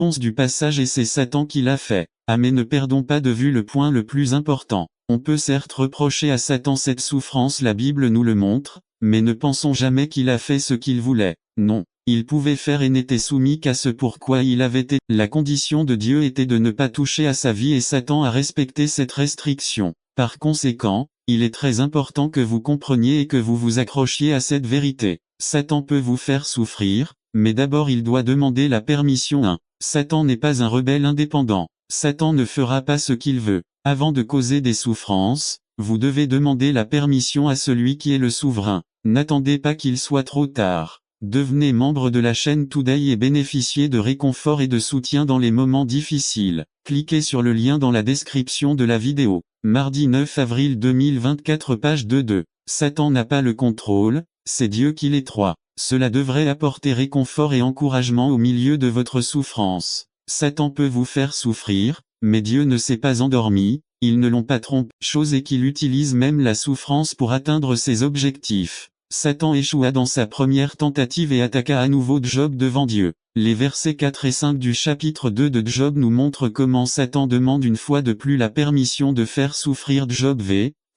réponse du passage et c'est Satan qui l'a fait. Ah mais ne perdons pas de vue le point le plus important. On peut certes reprocher à Satan cette souffrance, la Bible nous le montre, mais ne pensons jamais qu'il a fait ce qu'il voulait. Non, il pouvait faire et n'était soumis qu'à ce pourquoi il avait été. La condition de Dieu était de ne pas toucher à sa vie et Satan a respecté cette restriction. Par conséquent, il est très important que vous compreniez et que vous vous accrochiez à cette vérité. Satan peut vous faire souffrir, mais d'abord il doit demander la permission. 1. Satan n'est pas un rebelle indépendant. Satan ne fera pas ce qu'il veut. Avant de causer des souffrances, vous devez demander la permission à celui qui est le souverain. N'attendez pas qu'il soit trop tard. Devenez membre de la chaîne Today et bénéficiez de réconfort et de soutien dans les moments difficiles. Cliquez sur le lien dans la description de la vidéo. Mardi 9 avril 2024 page 2.2. Satan n'a pas le contrôle, c'est Dieu qui les 3. Cela devrait apporter réconfort et encouragement au milieu de votre souffrance. Satan peut vous faire souffrir, mais Dieu ne s'est pas endormi, ils ne l'ont pas trompé, chose et qu'il utilise même la souffrance pour atteindre ses objectifs. Satan échoua dans sa première tentative et attaqua à nouveau Job devant Dieu. Les versets 4 et 5 du chapitre 2 de Job nous montrent comment Satan demande une fois de plus la permission de faire souffrir Job.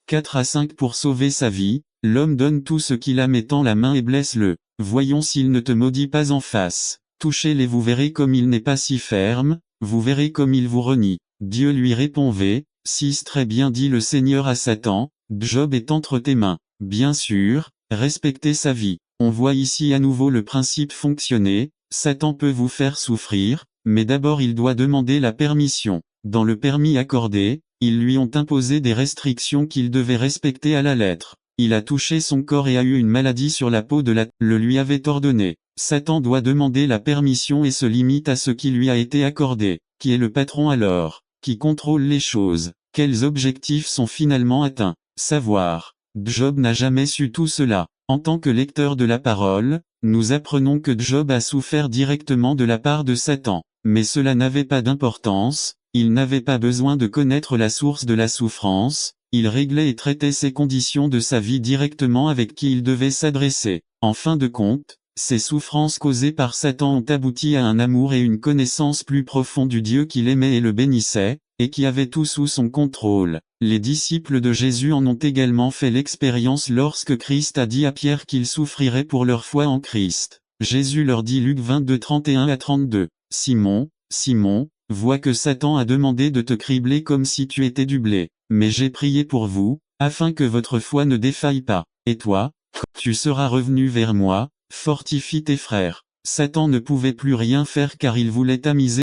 4 à 5 pour sauver sa vie, l'homme donne tout ce qu'il a mettant la main et blesse-le. Voyons s'il ne te maudit pas en face. Touchez-les, vous verrez comme il n'est pas si ferme, vous verrez comme il vous renie. Dieu lui répond 6 Très bien, dit le Seigneur à Satan, Job est entre tes mains. Bien sûr, respectez sa vie. On voit ici à nouveau le principe fonctionner. Satan peut vous faire souffrir, mais d'abord il doit demander la permission. Dans le permis accordé, ils lui ont imposé des restrictions qu'il devait respecter à la lettre. Il a touché son corps et a eu une maladie sur la peau le lui avait ordonné. Satan doit demander la permission et se limite à ce qui lui a été accordé. Qui est le patron alors? Qui contrôle les choses? Quels objectifs sont finalement atteints? Savoir. Job n'a jamais su tout cela. En tant que lecteur de la parole, nous apprenons que Job a souffert directement de la part de Satan. Mais cela n'avait pas d'importance, il n'avait pas besoin de connaître la source de la souffrance, il réglait et traitait ses conditions de sa vie directement avec qui il devait s'adresser. En fin de compte, ces souffrances causées par Satan ont abouti à un amour et une connaissance plus profonde du Dieu qu'il aimait et le bénissait, et qui avait tout sous son contrôle. Les disciples de Jésus en ont également fait l'expérience lorsque Christ a dit à Pierre qu'il souffrirait pour leur foi en Christ. Jésus leur dit Luc 22 31 à 32. Simon, Simon, vois que Satan a demandé de te cribler comme si tu étais du blé. Mais j'ai prié pour vous, afin que votre foi ne défaille pas. Et toi, quand tu seras revenu vers moi, fortifie tes frères. Satan ne pouvait plus rien faire car il voulait tamiser